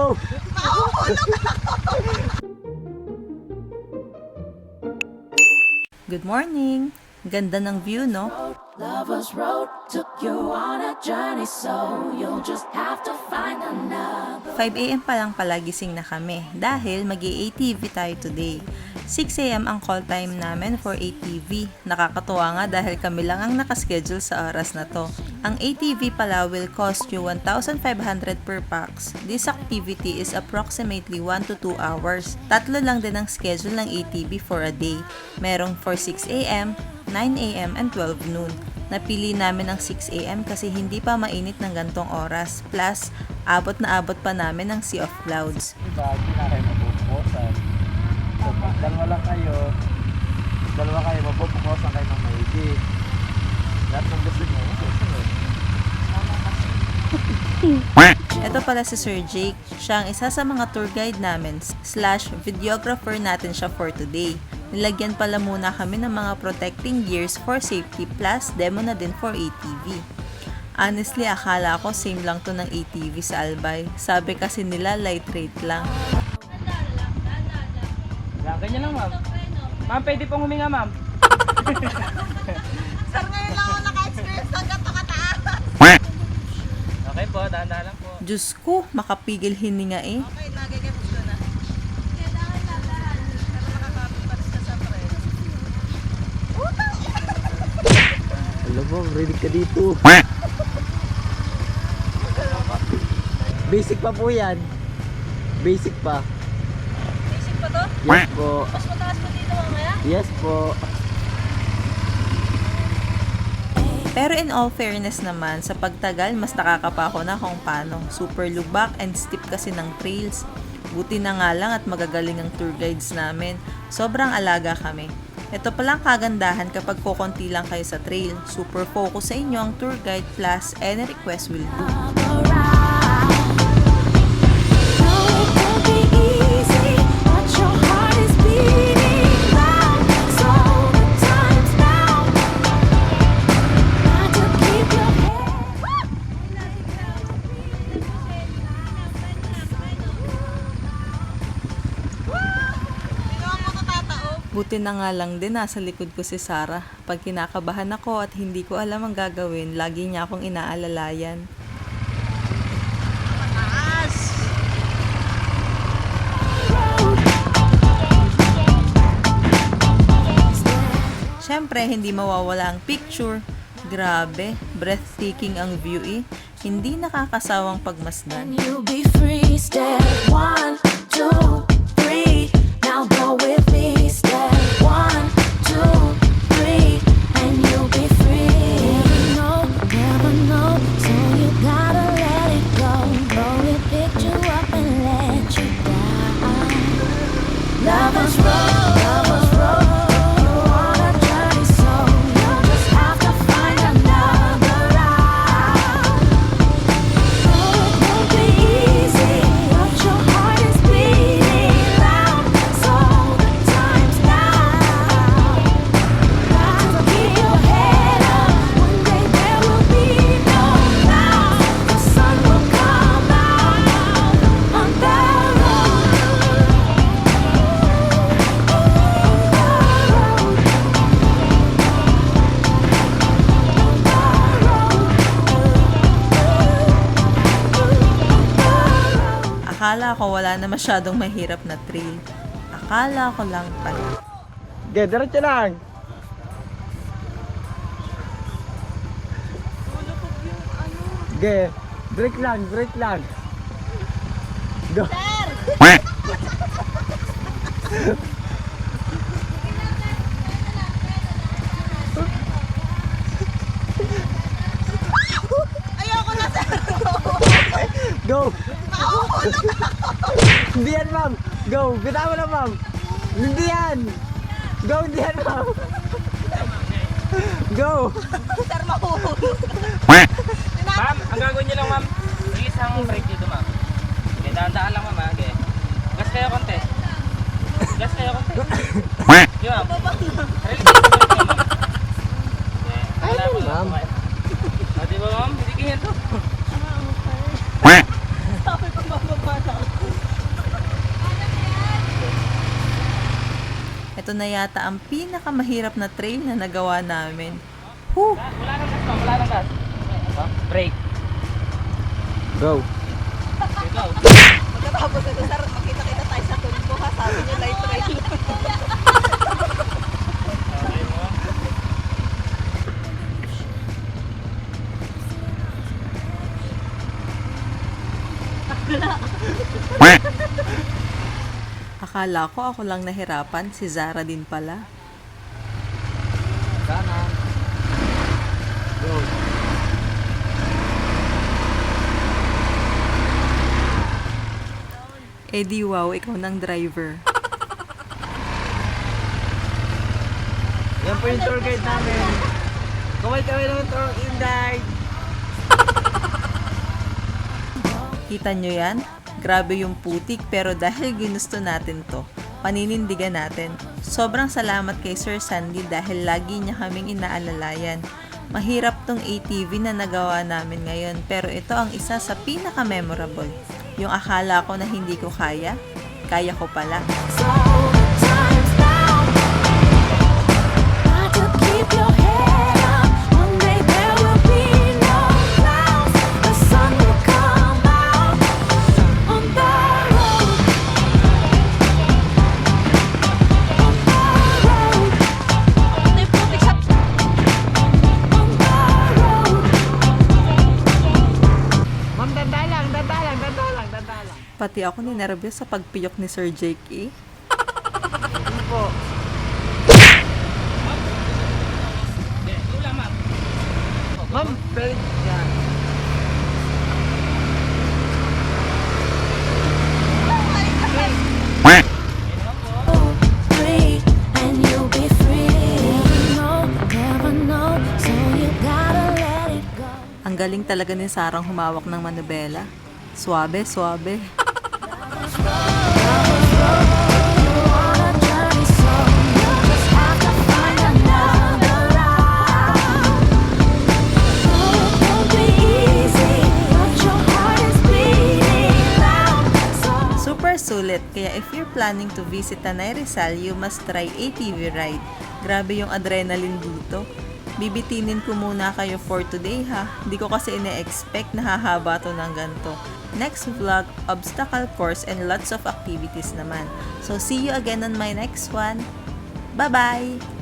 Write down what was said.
Go! Good morning! Ganda ng view, no? Lover's Road took you on a journey, so you'll just have to find another. 5 a.m. pa lang pala gising na kami dahil mag-ATV tayo today. 6 a.m. ang call time namin for ATV. Nakakatuwa nga dahil kami lang ang nakaschedule sa oras na to. Ang ATV pala will cost you 1,500 per pax. This activity is approximately 1 to 2 hours. Tatlo lang din ang schedule ng ATV for a day. Merong for 6 a.m., 9 a.m. and 12 noon. Napili namin ang 6 a.m. kasi hindi pa mainit ng gantong oras. Plus, abot na abot pa namin ang Sea of Clouds. Diba, hindi na kayo mabubukosan. So, pag dalawa kayo, mabubukosan kayo ng maigi. Lahat ng gusto nyo, Ito pala si Sir Jake. Siya ang isa sa mga tour guide namin / videographer natin siya for today. Nilagyan pala muna kami ng mga protecting gears for safety plus demo na din for ATV. Honestly, akala ko same lang to ng ATV sa Albay. Sabi kasi nila light rate lang. Ganyan lang, ma'am. Ma'am, pwede pong huminga, ma'am. Sir, ngayon lang ako naka-experience ng ganito kataas. Okay po, dahan-dahan lang po. Diyos ko, makapigil hininga eh. Okay, nagigets ko na. Pero nakakapiparis ka sa pre. alam mo, ready ka dito. Basic pa po yan. Basic pa. Basic pa to? Yes po. Mas mataas pa dito mamaya? Yes po. Pero in all fairness naman, sa pagtagal, mas nakakapako na kung paano. Super lubak and steep kasi ng trails. Buti na nga lang at magagaling ang tour guides namin. Sobrang alaga kami. Ito palang kagandahan kapag kukunti lang kayo sa trail. Super focus sa inyo ang tour guide plus any request will do. Hindi naman po ito tatao. Buti na nga lang din nasa likod ko si Sarah. Pag kinakabahan ako at hindi ko alam ang gagawin, lagi niya akong inaalalayan. Mataas! Siyempre, hindi mawawala ang picture. Grabe, breathtaking ang view eh. Hindi nakakasawang pagmasdan. You'll be free. Step 1, 2, 3. Now go with me. Step 1, 2, 3, and you'll be free. Never know, so you gotta let it go. Blow it, pick you up and let you down. Lovers roll, lovers roll. You're on a journey, so you'll just have to find another route. It won't be easy, but your heart is beating loud. So the time's now. Got to keep your head up. One day there will be no clouds. The sun will come out on that road. Akala ko wala na masyadong mahirap na trail. Akala ko lang pala. Okay, diretso lang. Okay, break lang, break lang. Go. Ayoko na, sir. Go. Hindi yan, ma'am. Go. Bitawan mo na, ma'am. Hindi yan. Go, hindi yan, ma'am. Go. Sir, mahuhulog. Ma'am, ang gagawin niyo lang, ma'am. Release ang brake dito, ma'am. Okay, dahan-dahan lang, ma'am, ha? Okay. Gas kayo konti. Gas kayo konti. Yung, ma'am. Release yung brake niyo, ma'am. Okay. Wala po, ma'am. Okay. O, di ba, ma'am? Hindi kayo to. Sabi ko bababa na. Ito na yata ang pinakamahirap na trail na nagawa namin. Whew! Wala nang gas, ma'am. Wala nang gas. Break. Go. Okay, go. Pagkatapos ito, sir, makita-kita tayo sa tulpo ha. Sabi niyo, light trail. Okay mo. Akala ko ako lang nahirapan, si Zara din pala. Kanan. Go. Eh di wow, ikaw ng driver. Yan po yung tour guide namin. Kumay kami ng tour guide. Kita nyo yan? Grabe yung putik pero dahil ginusto natin to, paninindigan natin. Sobrang salamat kay Sir Sandy dahil lagi niya kaming inaalalayan. Mahirap tong ATV na nagawa namin ngayon pero ito ang isa sa pinaka-memorable. Yung akala ko na hindi ko kaya, kaya ko pala. So time's now. Got to keep your head up. One day there will be no clouds. The sun will come out on the road. On the road. Ito yung putik sa... On the road. Ma'am, dandalang. Pati ako ninervyos sa pagpiyok ni Sir Jake eh. Hindi po. Okay, go lang, ma'am. Ma'am, pwede yan. Free, and you'll be free. Never know, so you gotta let it go. Ang galing talaga ni Sarang humawak ng manubela. Suabe, suabe. Super sulit, kaya if you're planning to visit Tanay Rizal, you must try ATV ride. Grabe yung adrenaline dito. Bibitinin ko muna kayo for today ha. Hindi ko kasi ine-expect na hahaba to ng ganito. Next vlog, obstacle course and lots of activities naman. So see you again on my next one. Bye-bye!